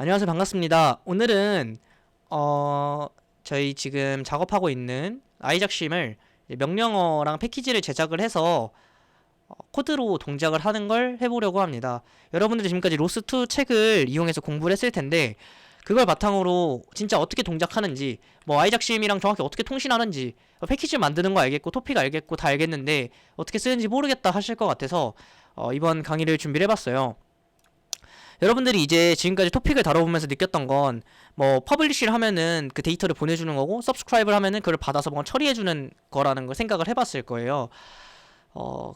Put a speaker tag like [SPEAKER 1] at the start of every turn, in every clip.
[SPEAKER 1] 안녕하세요. 반갑습니다. 오늘은 저희 지금 작업하고 있는 아이작심을 명령어랑 패키지를 제작을 해서 코드로 동작을 하는 걸 해보려고 합니다. 여러분들이 지금까지 로스2 책을 이용해서 공부를 했을 텐데 그걸 바탕으로 진짜 어떻게 동작하는지, 뭐 아이작심이랑 정확히 어떻게 통신하는지, 패키지 만드는 거 알겠고 토픽 알겠고 다 알겠는데 어떻게 쓰는지 모르겠다 하실 것 같아서 이번 강의를 준비를 해봤어요. 여러분들이 이제 지금까지 토픽을 다뤄보면서 느꼈던 건 뭐 퍼블리시를 하면은 그 데이터를 보내주는 거고, 서브스크라이브를 하면은 그걸 받아서 뭔가 처리해주는 거라는 걸 생각을 해봤을 거예요.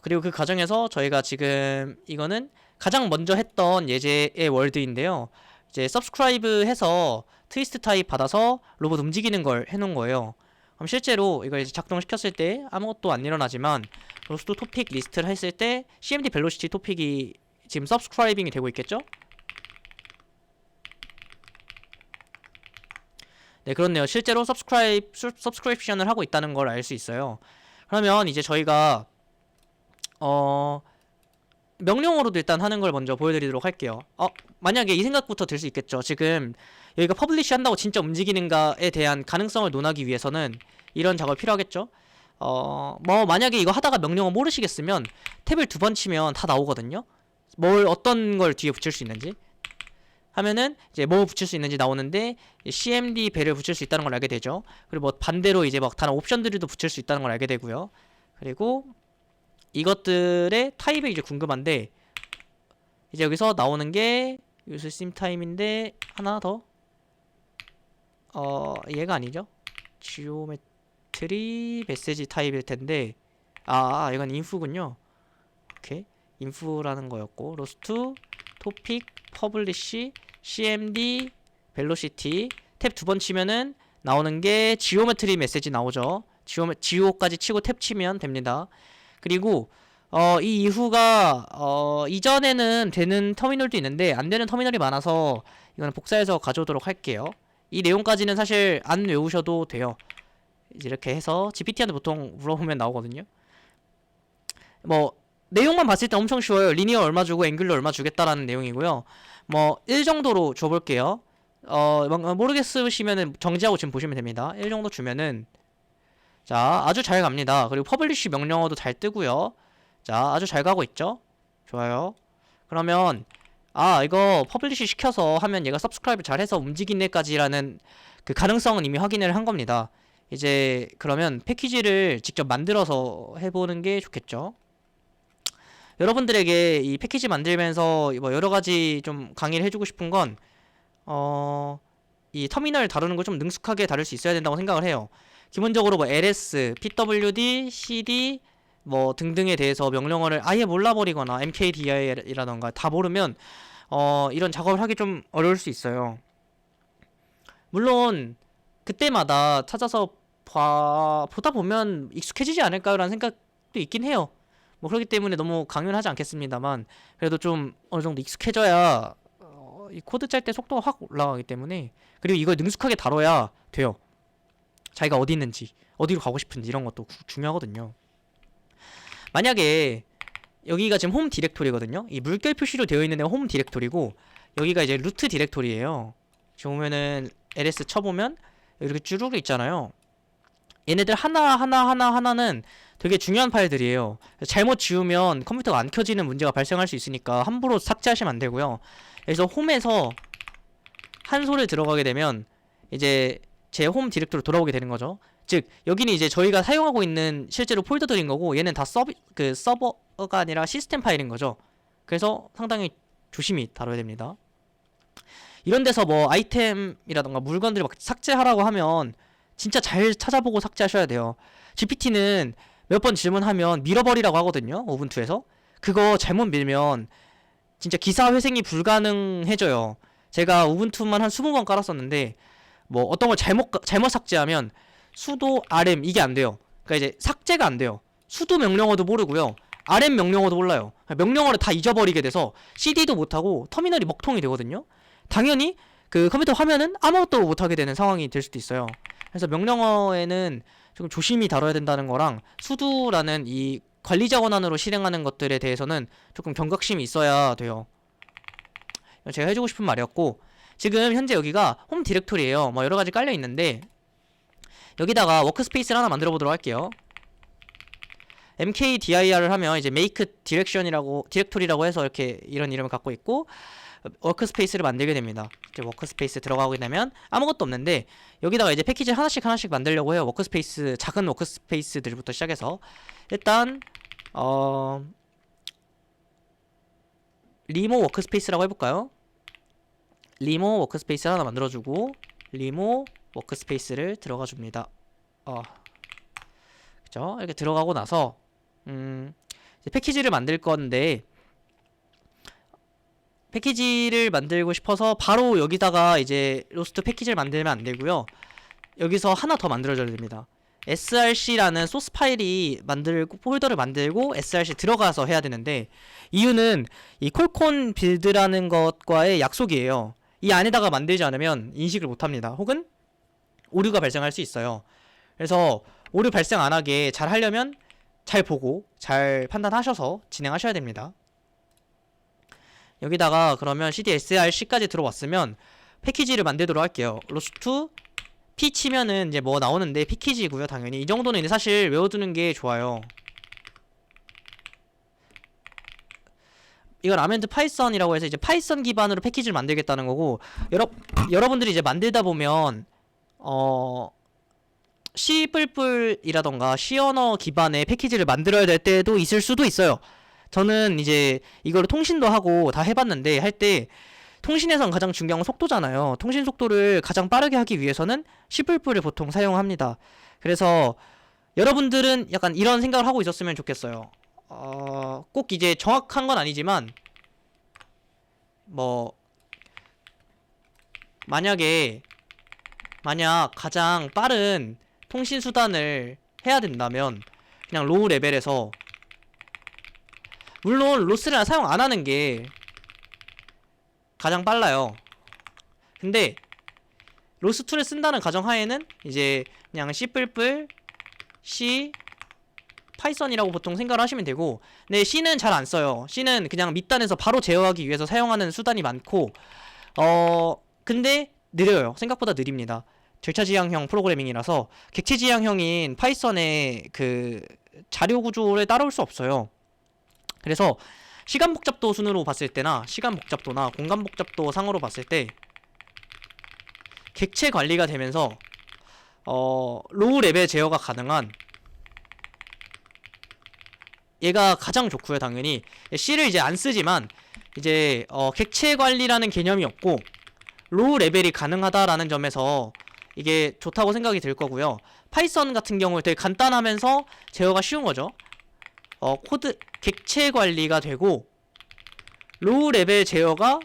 [SPEAKER 1] 그리고 그 과정에서 저희가 지금 이거는 가장 먼저 했던 예제의 월드인데요. 이제 서브스크라이브 해서 트위스트 타입 받아서 로봇 움직이는 걸 해놓은 거예요. 그럼 실제로 이걸 이제 작동시켰을 때 아무것도 안 일어나지만 로스트 토픽 리스트를 했을 때 CMD 벨로시티 토픽이 지금 서브스크라이빙이 되고 있겠죠? 네, 그렇네요. 실제로 서브스크립션을 하고 있다는 걸 알 수 있어요. 그러면 이제 저희가 명령어로도 일단 하는 걸 먼저 보여드리도록 할게요. 만약에 이 생각부터 들 수 있겠죠. 지금 여기가 퍼블리시 한다고 진짜 움직이는가에 대한 가능성을 논하기 위해서는 이런 작업이 필요하겠죠. 뭐 만약에 이거 하다가 명령어 모르시겠으면 탭을 2번 치면 다 나오거든요. 어떤 걸 뒤에 붙일 수 있는지 하면은 이제 뭐 붙일 수 있는지 나오는데 CMD 벨을 붙일 수 있다는 걸 알게 되죠. 그리고 뭐 반대로 이제 막 다른 옵션들도 붙일 수 있다는 걸 알게 되고요. 그리고 이것들의 타입이 이제 궁금한데, 이제 여기서 나오는 게 use sim 타임인데 하나 더 얘가 아니죠. 지오메트리 메시지 타입일 텐데 이건 info군요. 오케이, info라는 거였고, 로스트 토픽 퍼블리시 CMD 벨로시티 탭 2번 치면은 나오는 게 지오메트리 메시지 나오죠. 지오까지 치고 탭 치면 됩니다. 그리고 이 이후가 이전에는 되는 터미널도 있는데 안 되는 터미널이 많아서 이거는 복사해서 가져오도록 할게요. 이 내용까지는 사실 안 외우셔도 돼요. 이제 이렇게 해서 GPT한테 보통 물어보면 나오거든요. 뭐 내용만 봤을 때 엄청 쉬워요. 리니어 얼마 주고 앵귤러 얼마 주겠다라는 내용이고요. 뭐 1 정도로 줘볼게요. 모르겠으시면은 정지하고 지금 보시면 됩니다. 1 정도 주면은 자, 아주 잘 갑니다. 그리고 퍼블리시 명령어도 잘 뜨고요. 자, 아주 잘 가고 있죠? 좋아요. 그러면 이거 퍼블리시 시켜서 하면 얘가 서브스크라이브 잘해서 움직이네까지라는 그 가능성은 이미 확인을 한 겁니다. 이제 그러면 패키지를 직접 만들어서 해보는 게 좋겠죠. 여러분들에게 이 패키지 만들면서 뭐 여러가지 좀 강의를 해주고 싶은 건 이 터미널 다루는 걸 좀 능숙하게 다룰 수 있어야 된다고 생각을 해요. 기본적으로 뭐 ls, pwd, cd 뭐 등등에 대해서 명령어를 아예 몰라버리거나 mkdir이라던가 다 모르면 이런 작업을 하기 좀 어려울 수 있어요. 물론 그때마다 찾아서 보다 보면 익숙해지지 않을까요? 라는 생각도 있긴 해요. 뭐 그렇기 때문에 너무 강요는 하지 않겠습니다만, 그래도 좀 어느 정도 익숙해져야 이 코드 짤 때 속도가 확 올라가기 때문에, 그리고 이걸 능숙하게 다뤄야 돼요. 자기가 어디 있는지, 어디로 가고 싶은지 이런 것도 중요하거든요. 만약에 여기가 지금 홈 디렉토리거든요. 이 물결 표시로 되어 있는 애가 홈 디렉토리고, 여기가 이제 루트 디렉토리예요. 지금 보면은 ls 쳐보면 이렇게 쭈루루 있잖아요. 얘네들 하나는 되게 중요한 파일들이에요. 잘못 지우면 컴퓨터가 안 켜지는 문제가 발생할 수 있으니까 함부로 삭제하시면 안 되고요. 그래서 홈에서 한소를 들어가게 되면 이제 제 홈 디렉토리로 돌아오게 되는 거죠. 즉 여기는 이제 저희가 사용하고 있는 실제로 폴더들인 거고, 얘는 다 서버가 아니라 시스템 파일인 거죠. 그래서 상당히 조심히 다뤄야 됩니다. 이런 데서 뭐 아이템이라던가 물건들을 막 삭제하라고 하면 진짜 잘 찾아보고 삭제하셔야 돼요. GPT는 몇 번 질문하면 밀어버리라고 하거든요. 우분투에서. 그거 잘못 밀면 진짜 기사 회생이 불가능해져요. 제가 우분투만 한 20번 깔았었는데 뭐 어떤 걸 잘못 삭제하면 sudo rm 이게 안 돼요. 그러니까 이제 삭제가 안 돼요. sudo 명령어도 모르고요. rm 명령어도 몰라요. 명령어를 다 잊어버리게 돼서 cd도 못하고 터미널이 먹통이 되거든요. 당연히 그 컴퓨터 화면은 아무것도 못하게 되는 상황이 될 수도 있어요. 그래서 명령어에는 조금 조심히 다뤄야 된다는 거랑, sudo라는 이 관리자 권한으로 실행하는 것들에 대해서는 조금 경각심이 있어야 돼요. 제가 해주고 싶은 말이었고, 지금 현재 여기가 홈 디렉토리예요. 뭐 여러 가지 깔려 있는데 여기다가 워크스페이스를 하나 만들어 보도록 할게요. mkdir을 하면 이제 make 디렉토리라고 해서 이렇게 이런 이름을 갖고 있고 워크스페이스를 만들게 됩니다. 이제 워크스페이스 들어가게 되면 아무것도 없는데 여기다가 이제 패키지 하나씩 만들려고 해요. 워크스페이스 작은 워크스페이스들부터 시작해서 일단 리모 워크스페이스라고 해볼까요? 리모 워크스페이스 하나 만들어주고 리모 워크스페이스를 들어가 줍니다. 그죠? 이렇게 들어가고 나서 이제 패키지를 만들 건데 패키지를 만들고 싶어서 바로 여기다가 이제 로스트 패키지를 만들면 안 되고요. 여기서 하나 더 만들어줘야 됩니다. src라는 소스 파일이 폴더를 만들고 src 들어가서 해야 되는데 이유는 이 콜콘 빌드라는 것과의 약속이에요. 이 안에다가 만들지 않으면 인식을 못합니다. 혹은 오류가 발생할 수 있어요. 그래서 오류 발생 안 하게 잘 하려면 잘 보고 잘 판단하셔서 진행하셔야 됩니다. 여기다가 그러면 cd src까지 들어왔으면 패키지를 만들도록 할게요. 로스트 p 치면은 이제 뭐 나오는데 패키지고요. 당연히 이 정도는 이제 사실 외워두는 게 좋아요. 이건 아멘드 파이썬이라고 해서 이제 파이썬 기반으로 패키지를 만들겠다는 거고 여러분들이 이제 만들다 보면 C++이라던가 C 언어 기반의 패키지를 만들어야 될 때도 있을 수도 있어요. 저는 이제 이거를 통신도 하고 다 해봤는데 할 때 통신에선 가장 중요한 건 속도잖아요. 통신 속도를 가장 빠르게 하기 위해서는 C++를 보통 사용합니다. 그래서 여러분들은 약간 이런 생각을 하고 있었으면 좋겠어요. 꼭 이제 정확한 건 아니지만 뭐 만약 가장 빠른 통신 수단을 해야 된다면 그냥 로우 레벨에서 물론 로스를 사용 안 하는 게 가장 빨라요. 근데 로스2를 쓴다는 가정하에는 이제 그냥 C++, C, 파이썬이라고 보통 생각을 하시면 되고 근데 C는 잘 안 써요. C는 그냥 밑단에서 바로 제어하기 위해서 사용하는 수단이 많고 근데 느려요. 생각보다 느립니다. 절차지향형 프로그래밍이라서 객체지향형인 파이썬의 그 자료 구조를 따라올 수 없어요. 그래서 시간 복잡도 순으로 봤을 때나 시간 복잡도나 공간 복잡도 상으로 봤을 때 객체 관리가 되면서 로우 레벨 제어가 가능한 얘가 가장 좋고요. 당연히 C를 이제 안 쓰지만 이제 객체 관리라는 개념이 없고 로우 레벨이 가능하다라는 점에서 이게 좋다고 생각이 들 거고요. 파이썬 같은 경우에 되게 간단하면서 제어가 쉬운 거죠. 코드 객체 관리가 되고 로우 레벨 제어가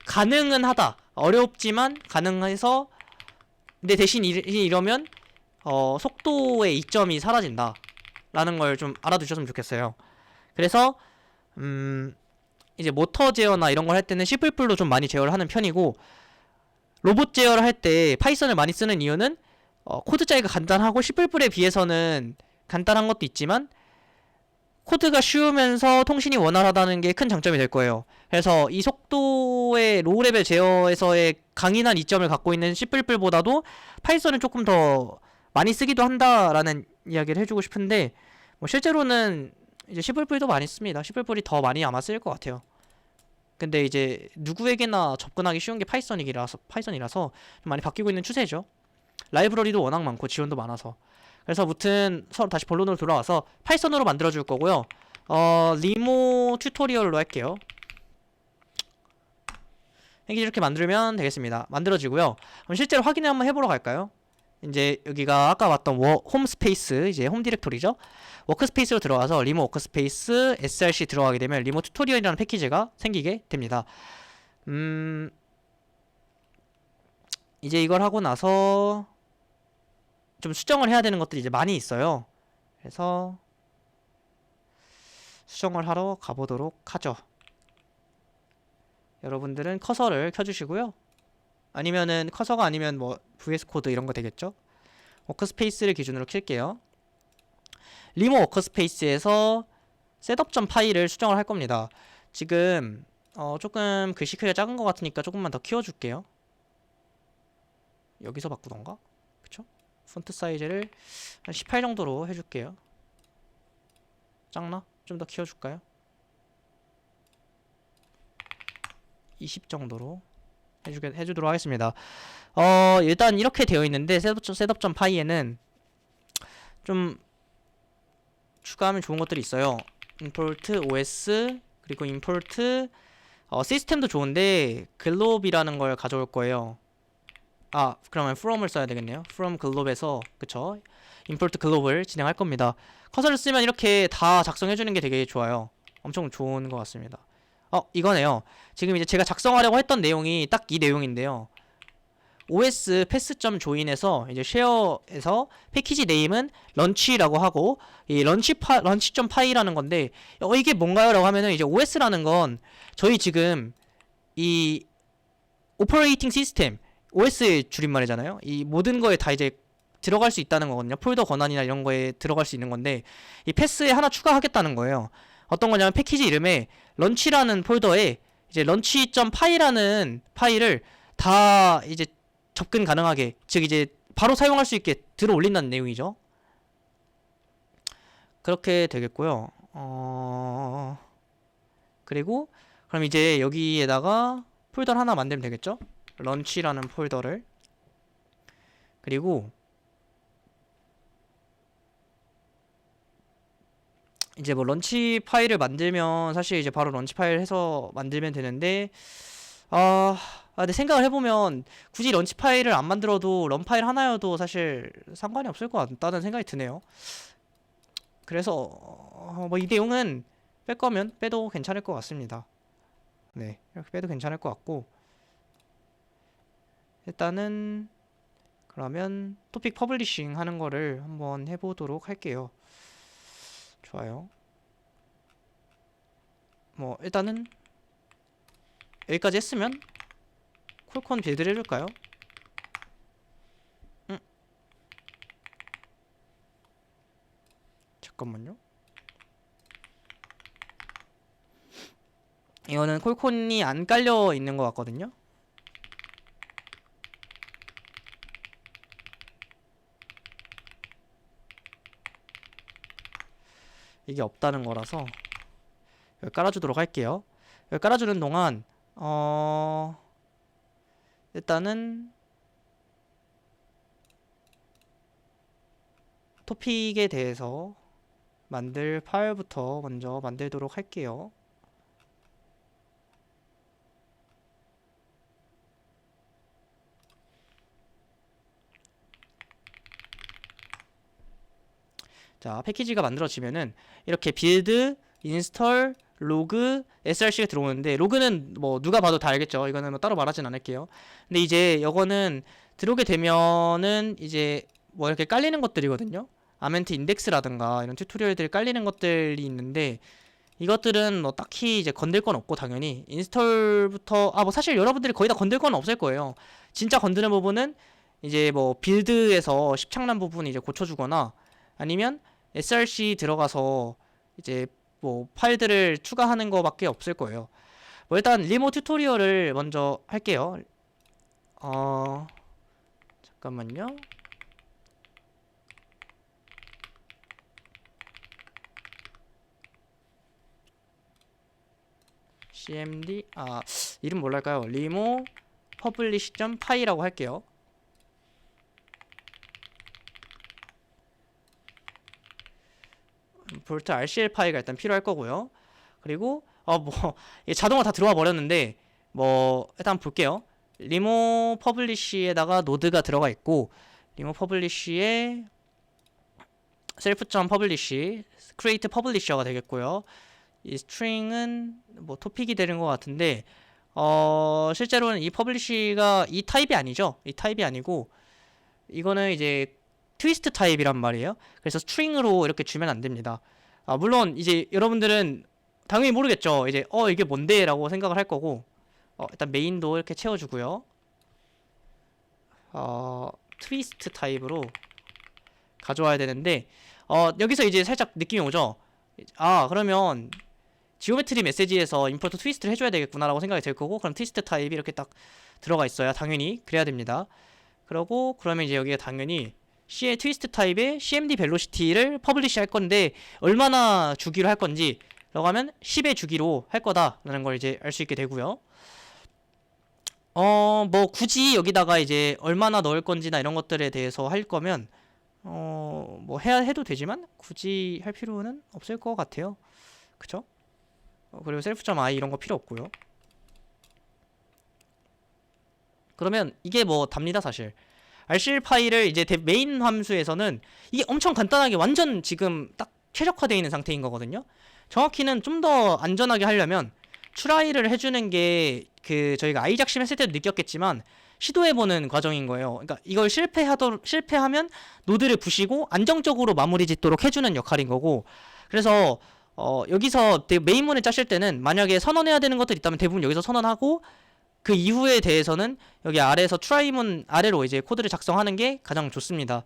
[SPEAKER 1] 가능은 하다. 어렵지만 가능해서 근데 대신 이러면 속도의 이점이 사라진다 라는 걸 좀 알아두셨으면 좋겠어요. 그래서 이제 모터 제어나 이런 걸 할 때는 C++로 좀 많이 제어를 하는 편이고 로봇 제어를 할 때 파이썬을 많이 쓰는 이유는 코드 짜기가 간단하고 C++에 비해서는 간단한 것도 있지만 코드가 쉬우면서 통신이 원활하다는 게 큰 장점이 될 거예요. 그래서 이 속도의 로우 레벨 제어에서의 강인한 이점을 갖고 있는 C++보다도 파이썬을 조금 더 많이 쓰기도 한다라는 이야기를 해주고 싶은데 뭐 실제로는 이제 C++도 많이 씁니다. C++이 더 많이 아마 쓰일 것 같아요. 근데 이제 누구에게나 접근하기 쉬운 게 파이썬이라서 좀 많이 바뀌고 있는 추세죠. 라이브러리도 워낙 많고 지원도 많아서. 그래서 무튼 서로 다시 본론으로 돌아와서 파이썬으로 만들어줄 거고요. 리모 튜토리얼로 할게요. 이렇게 만들면 되겠습니다. 만들어지고요. 그럼 실제로 확인을 한번 해보러 갈까요? 이제 여기가 아까 봤던 홈 스페이스, 이제 홈 디렉토리죠. 워크스페이스로 들어와서 리모 워크스페이스 src 들어가게 되면 리모 튜토리얼이라는 패키지가 생기게 됩니다. 이제 이걸 하고 나서 좀 수정을 해야 되는 것들이 이제 많이 있어요. 그래서 수정을 하러 가보도록 하죠. 여러분들은 커서를 켜주시고요. 아니면은 커서가 아니면 뭐 VS 코드 이런 거 되겠죠. 워크스페이스를 기준으로 킬게요. 리모 워크스페이스에서 셋업 점 파일을 수정을 할 겁니다. 지금 조금 글씨 크기가 작은 것 같으니까 조금만 더 키워줄게요. 여기서 바꾸던가? 그쵸? 폰트 사이즈를 한 18 정도로 해줄게요. 작나? 좀 더 키워줄까요? 20 정도로 해주도록 하겠습니다. 일단 이렇게 되어 있는데 셋업.py에는 좀 추가하면 좋은 것들이 있어요. import os 그리고 import 시스템도 좋은데 글로브이라는 걸 가져올 거예요. 그러면 from을 써야 되겠네요. from 글로브에서 그쵸? import 글로브를 진행할 겁니다. 커서를 쓰면 이렇게 다 작성해주는 게 되게 좋아요. 엄청 좋은 것 같습니다. 이거네요. 지금 이제 제가 작성하려고 했던 내용이 딱 이 내용인데요. os pass.join에서 이제 쉐어에서 패키지 네임은 런치라고 하고 이 런치.py라는 건데 이게 뭔가요? 라고 하면은 이제 os라는 건 저희 지금 이 오퍼레이팅 시스템 OS의 줄임말이잖아요. 이 모든 거에 다 이제 들어갈 수 있다는 거거든요. 폴더 권한이나 이런 거에 들어갈 수 있는 건데 이 패스에 하나 추가하겠다는 거예요. 어떤 거냐면 패키지 이름에 런치라는 폴더에 이제 런치.py라는 파일을 다 이제 접근 가능하게, 즉 이제 바로 사용할 수 있게 들어 올린다는 내용이죠. 그렇게 되겠고요. 그리고 그럼 이제 여기에다가 폴더를 하나 만들면 되겠죠? 런치라는 폴더를. 그리고 이제 뭐 런치 파일을 만들면 사실 이제 바로 런치 파일 해서 만들면 되는데 근데 생각을 해보면 굳이 런치 파일을 안 만들어도 런 파일 하나여도 사실 상관이 없을 것 같다는 생각이 드네요. 그래서 뭐 이 내용은 뺄 거면 빼도 괜찮을 것 같습니다. 네, 이렇게 빼도 괜찮을 것 같고 일단은 그러면 토픽 퍼블리싱 하는 거를 한번 해보도록 할게요. 좋아요. 뭐 일단은 여기까지 했으면 콜콘 빌드를 해줄까요? 잠깐만요. 이거는 콜콘이 안 깔려 있는 것 같거든요. 이게 없다는 거라서 여기 깔아주도록 할게요. 여기 깔아주는 동안 일단은 토픽에 대해서 만들 파일부터 먼저 만들도록 할게요. 자, 패키지가 만들어지면은 이렇게 빌드, 인스톨, 로그, src가 들어오는데 로그는 뭐 누가 봐도 다 알겠죠. 이거는 뭐 따로 말하진 않을게요. 근데 이제 이거는 들어오게 되면은 이제 뭐 이렇게 깔리는 것들이거든요. 아멘트 인덱스라든가 이런 튜토리얼들이 깔리는 것들이 있는데 이것들은 뭐 딱히 이제 건들 건 없고 당연히 인스톨부터 뭐 사실 여러분들이 거의 다 건들 건 없을 거예요. 진짜 건드는 부분은 이제 뭐 빌드에서 십창난 부분 이제 고쳐주거나 아니면 src 들어가서 이제 뭐 파일들을 추가하는 거밖에 없을 거예요. 뭐 일단 리모 튜토리얼을 먼저 할게요. 잠깐만요. cmd 이름 뭘로 할까요? 리모 publish.py라고 할게요. 볼트 RCL 파일가 일단 필요할 거고요. 그리고 뭐 자동으로 다 들어와 버렸는데 뭐 일단 볼게요. 리모 퍼블리시에다가 노드가 들어가 있고 리모 퍼블리시에 self.publish create publisher가 되겠고요. 이 스트링은 뭐 토픽이 되는 것 같은데 실제로는 이 퍼블리시가 이 타입이 아니죠. 이 타입이 아니고 이거는 이제 트위스트 타입이란 말이에요. 그래서 스트링으로 이렇게 주면 안 됩니다. 물론 이제 여러분들은 당연히 모르겠죠. 이제 이게 뭔데? 라고 생각을 할 거고 일단 메인도 이렇게 채워주고요. 트위스트 타입으로 가져와야 되는데 여기서 이제 살짝 느낌이 오죠. 그러면 지오메트리 메시지에서 임포트 트위스트를 해줘야 되겠구나라고 생각이 들 거고, 그럼 트위스트 타입이 이렇게 딱 들어가 있어야 당연히 그래야 됩니다. 그러고 그러면 이제 여기가 당연히 CA 트위스트 타입의 CMD 벨로시티를 퍼블리시 할 건데 얼마나 주기로 할 건지 라고 하면 10의 주기로 할 거다라는 걸 이제 알 수 있게 되고요. 뭐 굳이 여기다가 이제 얼마나 넣을 건지나 이런 것들에 대해서 할 거면 뭐 해도 되지만 굳이 할 필요는 없을 것 같아요. 그쵸? 그리고 self.i 이런 거 필요 없고요. 그러면 이게 뭐 답니다 사실. RCL 파일을 이제 메인 함수에서는 이게 엄청 간단하게 완전 지금 딱 최적화되어 있는 상태인 거거든요. 정확히는 좀 더 안전하게 하려면 트라이를 해주는 게 그 저희가 아이작심 했을 때도 느꼈겠지만 시도해보는 과정인 거예요. 그러니까 이걸 실패하면 노드를 부시고 안정적으로 마무리 짓도록 해주는 역할인 거고, 그래서 여기서 메인문을 짜실 때는 만약에 선언해야 되는 것들이 있다면 대부분 여기서 선언하고 그 이후에 대해서는 여기 아래에서 트라이문 아래로 이제 코드를 작성하는 게 가장 좋습니다.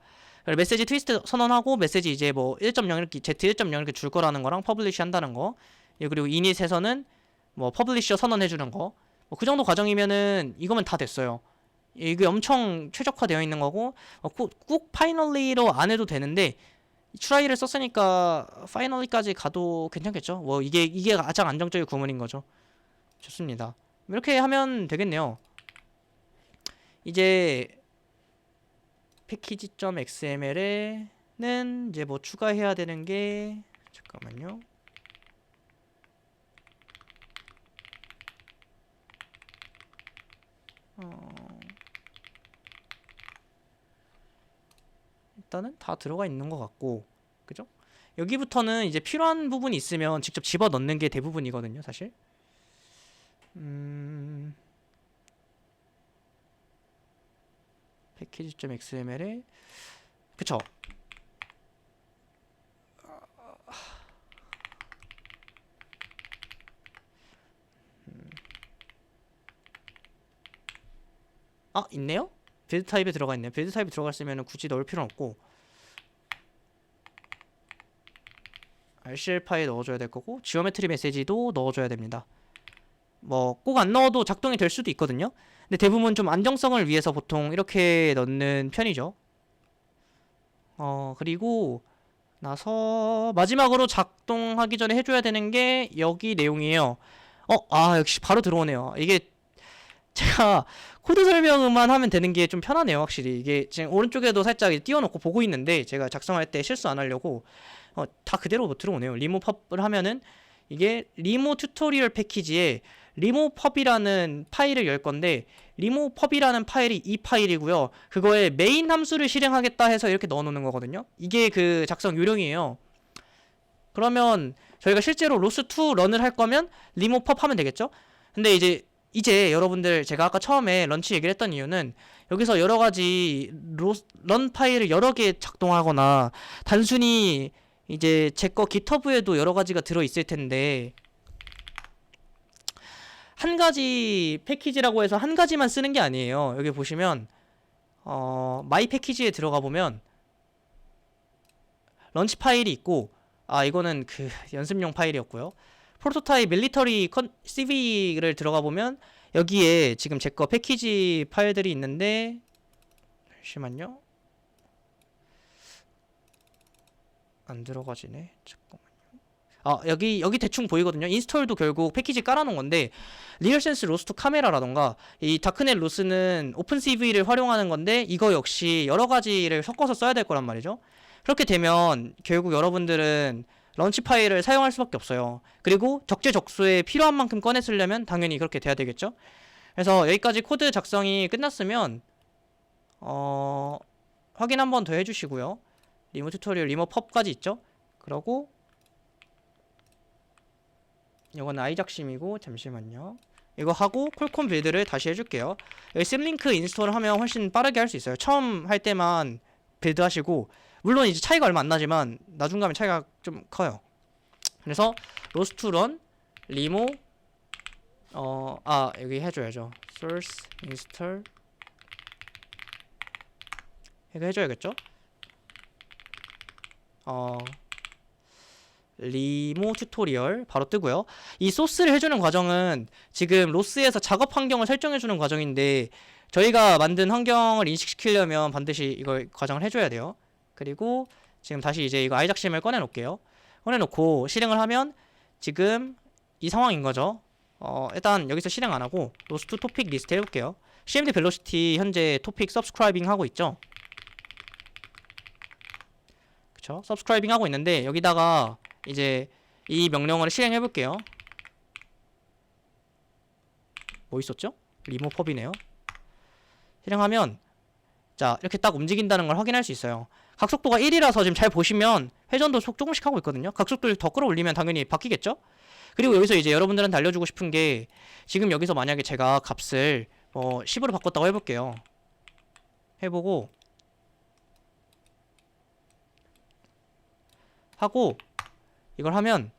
[SPEAKER 1] 메시지 트위스트 선언하고 메시지 이제 뭐 1.0 이렇게 Z1.0 이렇게 줄 거라는 거랑 퍼블리시 한다는 거, 그리고 이닛에서는 뭐 퍼블리셔 선언해 주는 거, 뭐 그 정도 과정이면은 이거면 다 됐어요. 이게 엄청 최적화되어 있는 거고, 꼭 파이널리로 안 해도 되는데 트라이를 썼으니까 파이널리까지 가도 괜찮겠죠. 뭐 이게 가장 안정적인 구문인 거죠. 좋습니다. 이렇게 하면 되겠네요. 이제 패키지.xml에는 이제 뭐 추가해야 되는 게, 잠깐만요. 일단은 다 들어가 있는 것 같고, 그죠? 여기부터는 이제 필요한 부분이 있으면 직접 집어 넣는 게 대부분이거든요, 사실. 패키지.xml에 그쵸? 있네요? 빌드 타입에 들어가 있네요. 빌드 타입에 들어갔으면 굳이 넣을 필요는 없고, RCL 파일 넣어줘야 될 거고, 지오메트리 메시지도 넣어줘야 됩니다. 뭐 꼭 안 넣어도 작동이 될 수도 있거든요. 근데 대부분 좀 안정성을 위해서 보통 이렇게 넣는 편이죠. 그리고 나서 마지막으로 작동하기 전에 해줘야 되는 게 여기 내용이에요. 역시 바로 들어오네요. 이게 제가 코드 설명만 하면 되는 게 좀 편하네요, 확실히. 이게 지금 오른쪽에도 살짝 띄워놓고 보고 있는데 제가 작성할 때 실수 안 하려고 다 그대로 들어오네요. 리모펍을 하면은 이게 리모 튜토리얼 패키지에 리모펍이라는 파일을 열 건데, 리모펍이라는 파일이 이 파일이고요. 그거에 메인 함수를 실행하겠다 해서 이렇게 넣어 놓는 거거든요. 이게 그 작성 요령이에요. 그러면 저희가 실제로 로스2 런을 할 거면 리모펍 하면 되겠죠? 근데 이제 여러분들, 제가 아까 처음에 런치 얘기를 했던 이유는 여기서 여러 가지 런 파일을 여러 개 작동하거나 단순히 이제 제 거 깃허브에도 여러 가지가 들어 있을 텐데 한 가지 패키지라고 해서 한 가지만 쓰는 게 아니에요. 여기 보시면 마이 패키지에 들어가 보면 런치 파일이 있고, 이거는 그 연습용 파일이었고요. 프로토타입 밀리터리 CV를 들어가 보면 여기에 지금 제 거 패키지 파일들이 있는데, 잠시만요. 안 들어가지네. 잠깐만요. 여기 대충 보이거든요. 인스톨도 결국 패키지 깔아놓은 건데, 리얼센스 로스트 카메라라던가 이 다크넷 로스는 오픈CV를 활용하는 건데 이거 역시 여러 가지를 섞어서 써야 될 거란 말이죠. 그렇게 되면 결국 여러분들은 런치 파일을 사용할 수밖에 없어요. 그리고 적재적소에 필요한 만큼 꺼내 쓰려면 당연히 그렇게 돼야 되겠죠. 그래서 여기까지 코드 작성이 끝났으면 확인 한 번 더 해주시고요. 리모 튜토리얼 리모 펍까지 있죠. 그러고 이거는 아이작심이고, 잠시만요. 이거 하고 콜콤 빌드를 다시 해줄게요. 여기 심링크 인스톨을 하면 훨씬 빠르게 할 수 있어요. 처음 할 때만 빌드 하시고, 물론 이제 차이가 얼마 안 나지만 나중 가면 차이가 좀 커요. 그래서 로스투런 리모 여기 해줘야죠. source install 이거 해줘야겠죠. 리모 튜토리얼 바로 뜨고요. 이 소스를 해주는 과정은 지금 로스에서 작업 환경을 설정해주는 과정인데 저희가 만든 환경을 인식시키려면 반드시 이걸 과정을 해줘야 돼요. 그리고 지금 다시 이제 이거 아이작심을 꺼내놓을게요. 꺼내놓고 실행을 하면 지금 이 상황인 거죠. 일단 여기서 실행 안 하고 로스트 토픽 리스트 해볼게요. cmd 벨로시티 현재 토픽 서브스크라이빙 하고 있죠. 그쵸? 서브스크라이빙 하고 있는데 여기다가 이제 이 명령어를 실행해 볼게요. 뭐 있었죠? 리모 펍이네요. 실행하면 자 이렇게 딱 움직인다는 걸 확인할 수 있어요. 각속도가 1이라서 지금 잘 보시면 회전도 조금씩 하고 있거든요. 각속도를 더 끌어올리면 당연히 바뀌겠죠? 그리고 여기서 이제 여러분들한테 알려주고 싶은 게 지금 여기서 만약에 제가 값을 10으로 바꿨다고 해볼게요. 해보고 하고 이걸 하면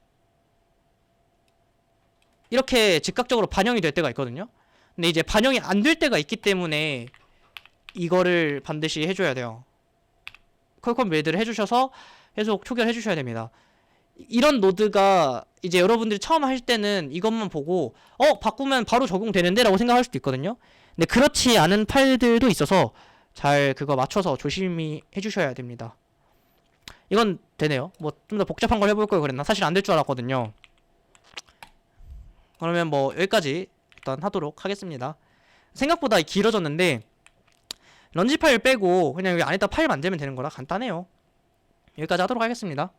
[SPEAKER 1] 이렇게 즉각적으로 반영이 될 때가 있거든요. 근데 이제 반영이 안 될 때가 있기 때문에 이거를 반드시 해줘야 돼요. 퀄컴 빌드를 해주셔서 계속 초기화를 해주셔야 됩니다. 이런 노드가 이제 여러분들이 처음 하실 때는 이것만 보고 바꾸면 바로 적용되는데 라고 생각할 수도 있거든요. 근데 그렇지 않은 파일들도 있어서 잘 그거 맞춰서 조심히 해주셔야 됩니다. 이건 되네요. 뭐 좀 더 복잡한 걸 해볼 걸 그랬나? 사실 안 될 줄 알았거든요. 그러면 뭐 여기까지 일단 하도록 하겠습니다. 생각보다 길어졌는데 런지 파일 빼고 그냥 여기 안에다 파일 만들면 되는 거라 간단해요. 여기까지 하도록 하겠습니다.